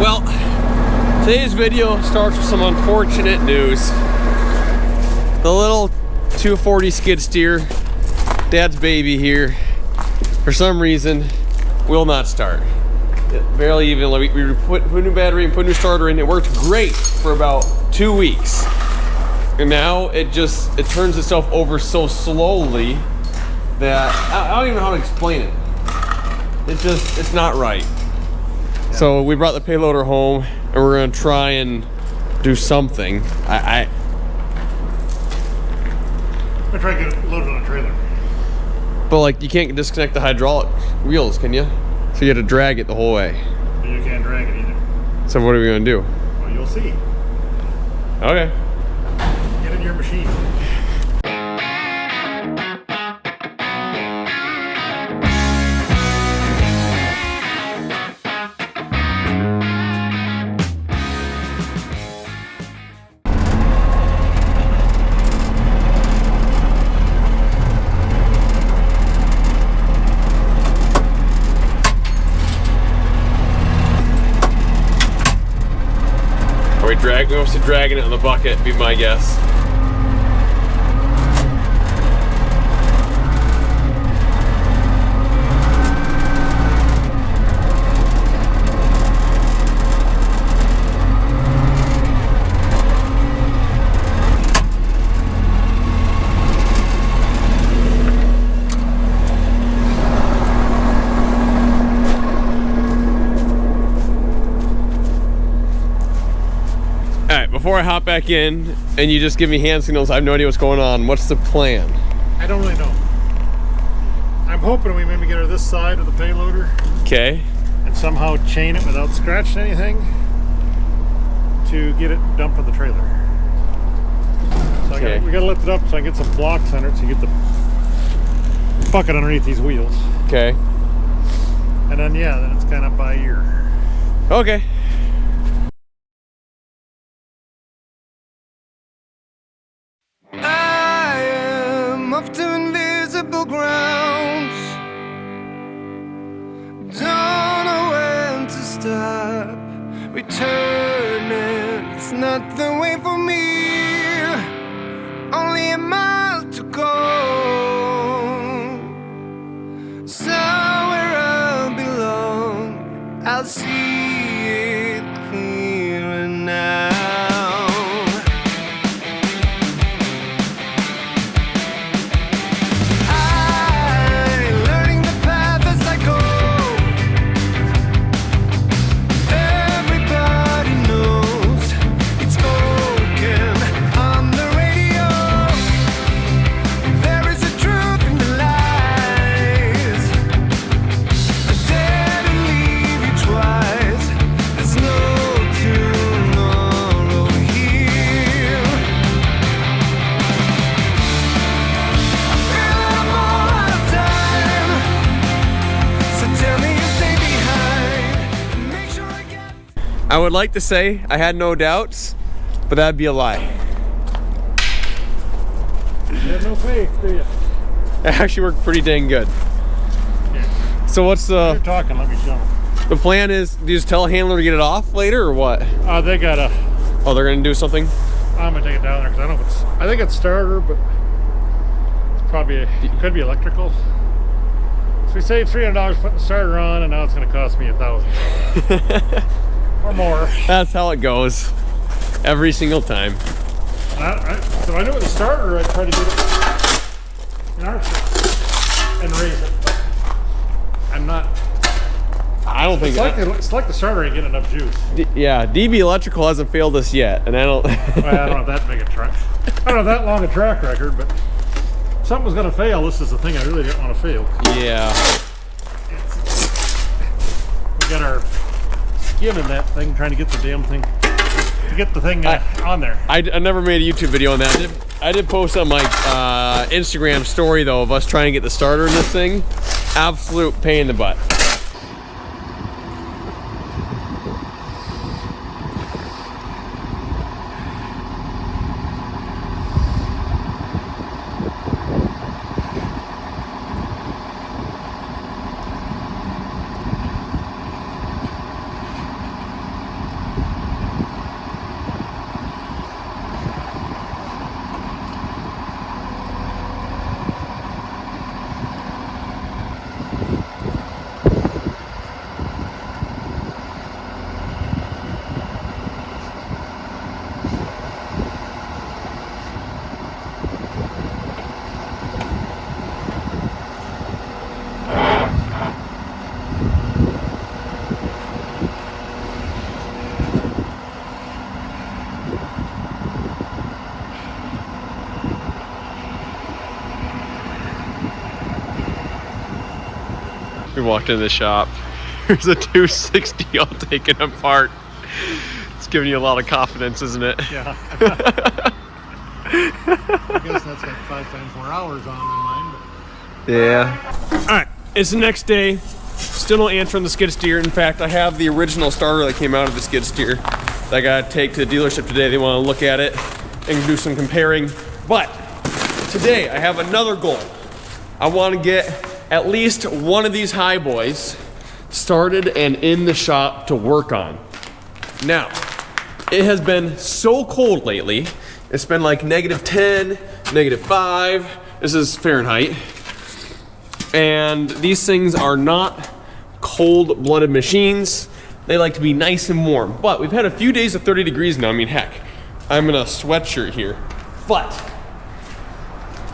Well, today's video starts with some unfortunate news. The little 240 skid steer, Dad's baby here, for some reason, will not start. It barely even, we put a new battery and put a new starter in. It worked great for about 2 weeks. And now it turns itself over so slowly that I don't even know how to explain it. It's not right. Yeah. So we brought the payloader home and we're gonna try and do something. I'm gonna try to get it loaded on a trailer. But like, you can't disconnect the hydraulic wheels, can you? So you have to drag it the whole way. You can't drag it either. So what are we gonna do? Well, you'll see. Okay. Get in your machine. We're mostly dragging it on the bucket, be my guess. Before I hop back in and you just give me hand signals, I have no idea what's going on. What's the plan? I don't really know. I'm hoping we maybe get her this side of the payloader. Okay. And somehow chain it without scratching anything to get it dumped on the trailer. So okay. we gotta lift it up so I can get some blocks under it so you get the bucket underneath these wheels. Okay. And then then it's kind of by ear. Okay. To invisible grounds, don't know when to stop. Returning, it's not the way for me. Only a mile to go. Somewhere I belong. I'll see it clearer now. I would like to say I had no doubts, but that'd be a lie. You have no faith, do you? It actually worked pretty dang good. Yeah. So what's the... You're talking, let me show them. The plan is, do you just tell a handler to get it off later, or what? They gotta... Oh, they're gonna do something? I'm gonna take it down there, because I don't know if it's... I think it's starter, but it's probably... It could be electrical. So we saved $300 putting the starter on, and now it's gonna cost me $1,000. Or more. That's how it goes. Every single time. So I knew with the starter, I'd try to get it in our and raise it. But I'm not. I don't think it's like the starter ain't getting enough juice. Yeah, DB Electrical hasn't failed us yet, and I don't. Well, I don't have that big a track. I don't have that long a track record, but if something was going to fail, this is the thing I really didn't want to fail. Yeah. We got our skin in that thing, trying to get the damn thing, to get the thing on there. I never made a YouTube video on that. I did post on my Instagram story though of us trying to get the starter in this thing. Absolute pain in the butt. We walked into the shop. There's a 260 all taken apart. It's giving you a lot of confidence, isn't it? Yeah. I guess that's got 5 times more hours on than mine. But... Yeah. All right, it's the next day. Still no answer on the skid steer. In fact, I have the original starter that came out of the skid steer that I gotta take to the dealership today. They wanna look at it and do some comparing. But today I have another goal. I wanna get at least one of these high boys started and in the shop to work on. Now, it has been so cold lately. It's been like -10, -5. This is Fahrenheit. And these things are not cold-blooded machines. They like to be nice and warm. But we've had a few days of 30 degrees now. I mean, heck, I'm in a sweatshirt here. But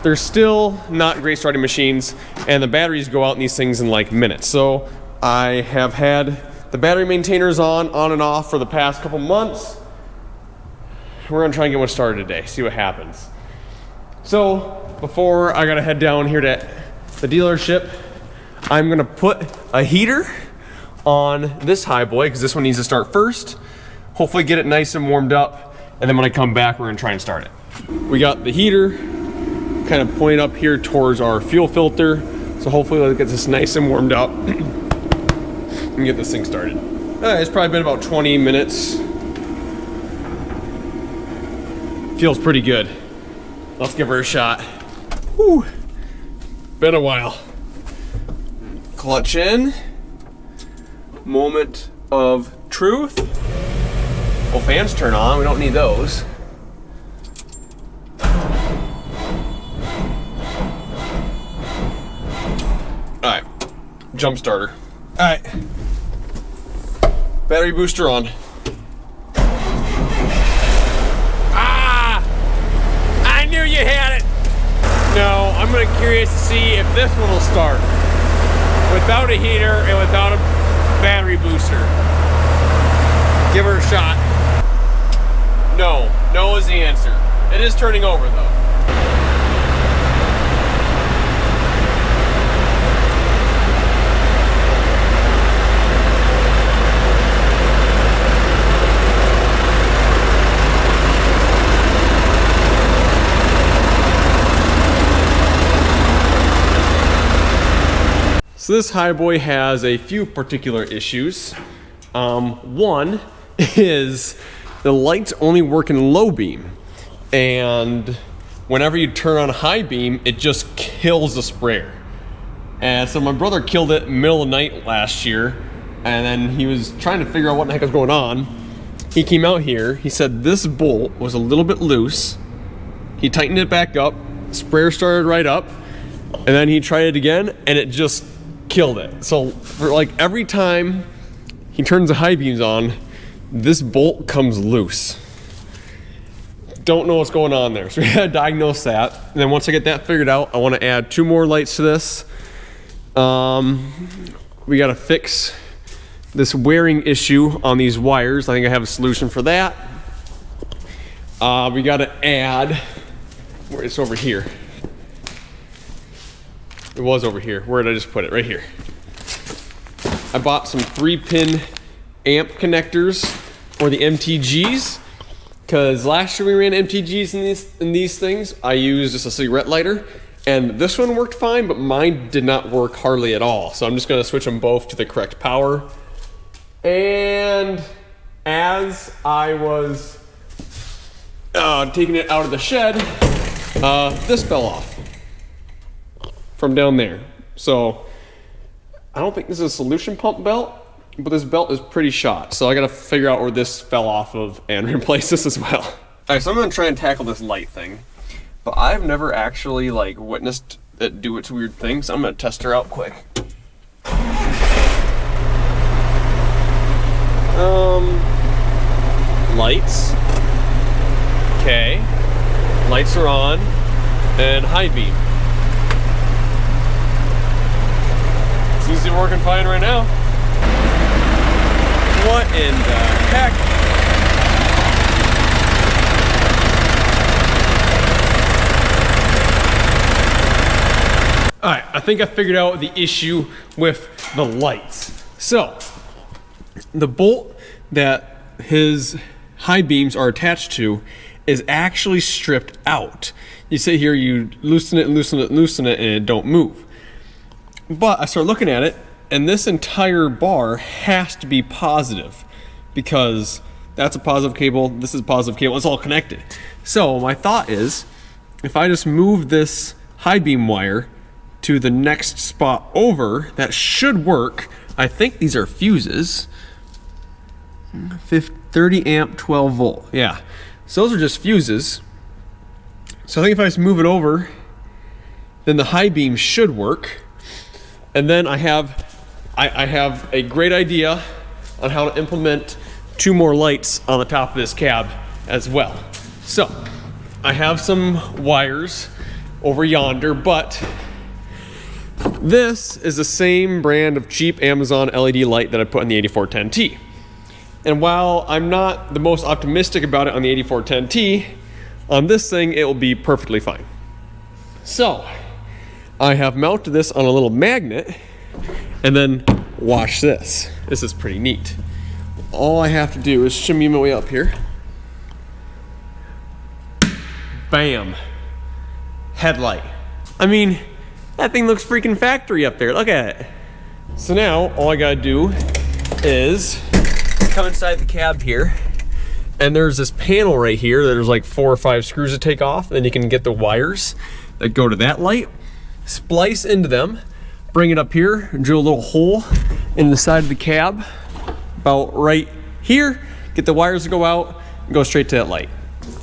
they're still not great starting machines, and the batteries go out in these things in like minutes. So I have had the battery maintainers on and off for the past couple months. We're gonna try and get one started today, see what happens. So before I gotta head down here to the dealership, I'm gonna put a heater on this high boy, because this one needs to start first. Hopefully get it nice and warmed up, and then when I come back, we're gonna try and start it. We got the heater kind of pointed up here towards our fuel filter, so hopefully it'll get this nice and warmed up and get this thing started. It's probably been about 20 minutes. Feels pretty good. Let's give her a shot. Whew. Been a while. Clutch in. Moment of truth. Well, fans turn on. We don't need those. Alright. Jump starter. Alright. Battery booster on. Ah! I knew you had it! No, I'm gonna curious to see if this one will start. Without a heater and without a battery booster. Give her a shot. No. No is the answer. It is turning over though. So this high boy has a few particular issues. One is the lights only work in low beam, and whenever you turn on high beam, it just kills the sprayer. And so my brother killed it middle of the night last year, and then he was trying to figure out what the heck was going on. He came out here, he said this bolt was a little bit loose. He tightened it back up, sprayer started right up, and then he tried it again, and it just killed it. So for like every time he turns the high beams on, this bolt comes loose. Don't know what's going on there. So we had to diagnose that. And then once I get that figured out, I want to add 2 more lights to this. We got to fix this wearing issue on these wires. I think I have a solution for that. We got to add, it's over here. It was over here. Where did I just put it? Right here. I bought some 3-pin amp connectors for the MTGs, because last year we ran MTGs in these things. I used just a cigarette lighter, and this one worked fine, but mine did not work hardly at all. So I'm just going to switch them both to the correct power. And as I was taking it out of the shed, this fell off from down there. So I don't think this is a solution pump belt, but this belt is pretty shot. So I gotta figure out where this fell off of and replace this as well. All right, so I'm gonna try and tackle this light thing, but I've never actually like witnessed it do its weird thing. So I'm gonna test her out quick. Lights. Okay. Lights are on, and high beam. Seems to be working fine right now. What in the heck? All right, I think I figured out the issue with the lights. So, the bolt that his high beams are attached to is actually stripped out. You sit here, you loosen it, loosen it, loosen it, and it don't move. But I start looking at it, and this entire bar has to be positive because that's a positive cable, this is a positive cable, it's all connected. So my thought is, if I just move this high beam wire to the next spot over, that should work. I think these are fuses. 30 amp, 12 volt. Yeah, so those are just fuses. So I think if I just move it over, then the high beam should work. And then I have a great idea on how to implement 2 more lights on the top of this cab as well. So I have some wires over yonder, but this is the same brand of cheap Amazon LED light that I put in the 8410T. And while I'm not the most optimistic about it on the 8410T, on this thing it will be perfectly fine. So I have mounted this on a little magnet, and then watch this. This is pretty neat. All I have to do is shimmy my way up here. Bam. Headlight. I mean, that thing looks freaking factory up there. Look at it. So now all I gotta do is come inside the cab here, and there's this panel right here that there's like 4 or 5 screws to take off. Then you can get the wires that go to that light, splice into them, bring it up here, and drill a little hole in the side of the cab, about right here, get the wires to go out, and go straight to that light.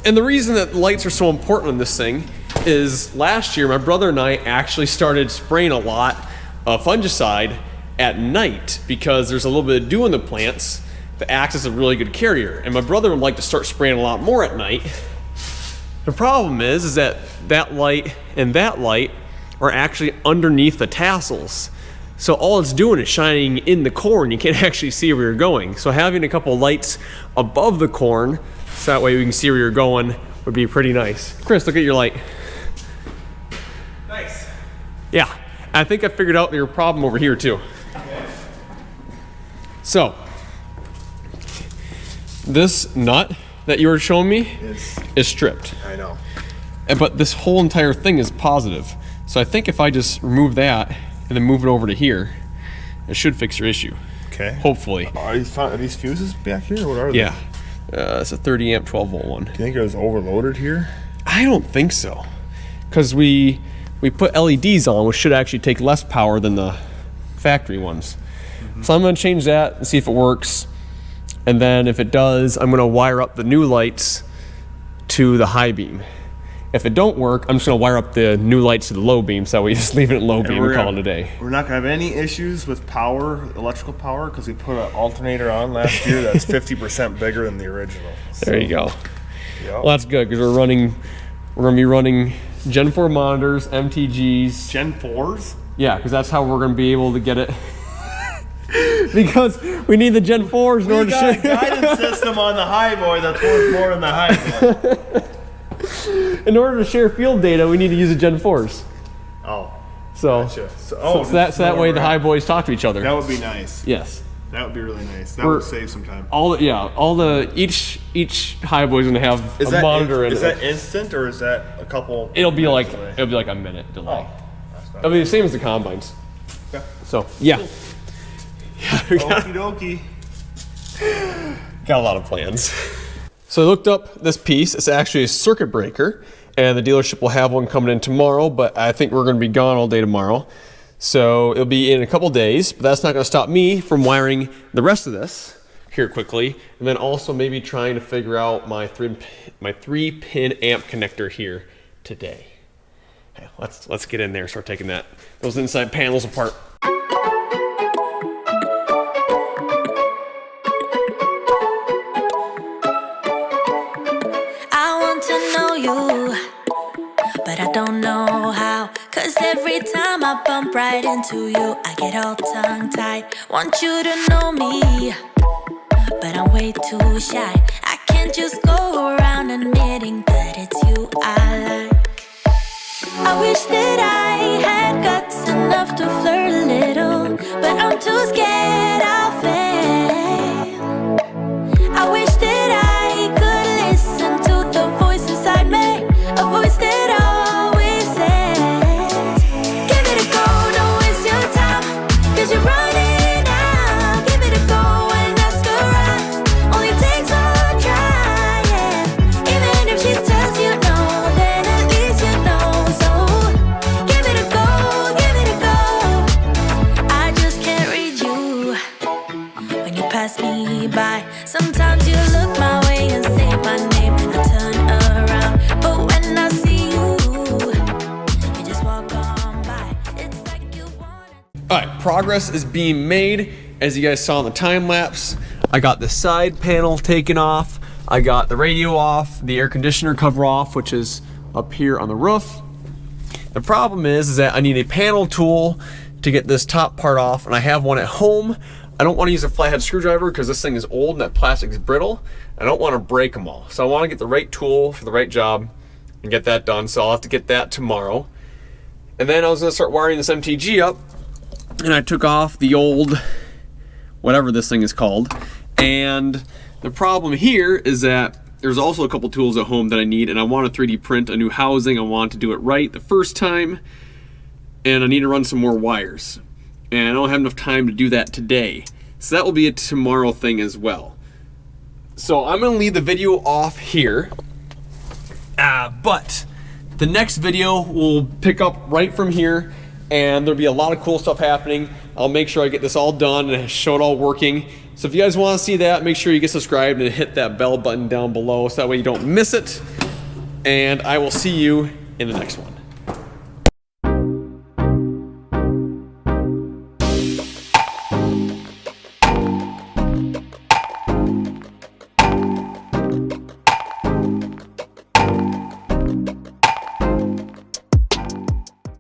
And the reason that lights are so important on this thing is last year my brother and I actually started spraying a lot of fungicide at night because there's a little bit of dew in the plants that acts as a really good carrier. And my brother would like to start spraying a lot more at night. The problem is that that light and that light are actually underneath the tassels. So all it's doing is shining in the corn. You can't actually see where you're going. So having a couple lights above the corn, so that way we can see where you're going, would be pretty nice. Chris, look at your light. Nice. Yeah, I think I figured out your problem over here too. Okay. So, this nut that you were showing me is stripped. I know. But this whole entire thing is positive. So I think if I just remove that and then move it over to here, it should fix your issue. Okay. Hopefully. Are these fuses back here? What are they? Yeah. It's a 30 amp, 12 volt one. Do you think it was overloaded here? I don't think so. Because we put LEDs on, which should actually take less power than the factory ones. Mm-hmm. So I'm going to change that and see if it works. And then if it does, I'm going to wire up the new lights to the high beam. If it don't work, I'm just going to wire up the new lights to the low beam, so we just leave it at low beam and call it a day. We're not going to have any issues with power, electrical power, because we put an alternator on last year that's 50% bigger than the original. So, There you go. Yep. Well, that's good because we're going to be running Gen 4 monitors, MTGs. Gen 4s? Yeah, because that's how we're going to be able to get it. Because we need the Gen 4s in order We to got a share. guidance system on the high boy that's worth more than the high boy. In order to share field data, we need to use the Gen 4s. Oh, So, gotcha. so that way the high boys talk to each other. That would be nice. Yes. That would be really nice. That would save some time. Each high boy's gonna have a monitor in it. Is that instant or is that a couple? It'll be like delay? a minute delay. Oh, that's not It'll be the same as the combines. Okay. So yeah. Okie dokie. Got a lot of plans. So I looked up this piece. It's actually a circuit breaker, and the dealership will have one coming in tomorrow, but I think we're going to be gone all day tomorrow. So it'll be in a couple days, but that's not going to stop me from wiring the rest of this here quickly, and then also maybe trying to figure out my 3-pin amp connector here today. Okay, let's get in there and start taking those inside panels apart. But I don't know how, 'cause every time I bump right into you, I get all tongue-tied. Want you to know me, but I'm way too shy. I can't just go around admitting that it's you I like. I wish that I had got love to flirt a little, but I'm too scared I'll fail. I wish that I could listen to the voice inside me, a voice that always says, give it a go, don't waste your time, 'cause you're running out. Give it a go and ask around, only takes one try, yeah. Even if she tells you no, then at least you know. So give it a go, give it a go. I just can't read you when you pass me by. Sometimes you look my way and say my name and I turn around, but when I see you, you just walk on by. It's like you wanna. All right, progress is being made. As you guys saw in the time lapse, I got the side panel taken off. I got the radio off, the air conditioner cover off, which is up here on the roof. The problem is that I need a panel tool to get this top part off, and I have one at home. I don't want to use a flathead screwdriver because this thing is old and that plastic is brittle. I don't want to break them all. So I want to get the right tool for the right job and get that done. So I'll have to get that tomorrow. And then I was going to start wiring this MTG up, and I took off the old, whatever this thing is called. And the problem here is that there's also a couple tools at home that I need, and I want to 3D print a new housing. I want to do it right the first time, and I need to run some more wires. And I don't have enough time to do that today. So that will be a tomorrow thing as well. So I'm gonna leave the video off here. But the next video will pick up right from here, and there'll be a lot of cool stuff happening. I'll make sure I get this all done and show it all working. So if you guys wanna see that, make sure you get subscribed and hit that bell button down below so that way you don't miss it. And I will see you in the next one.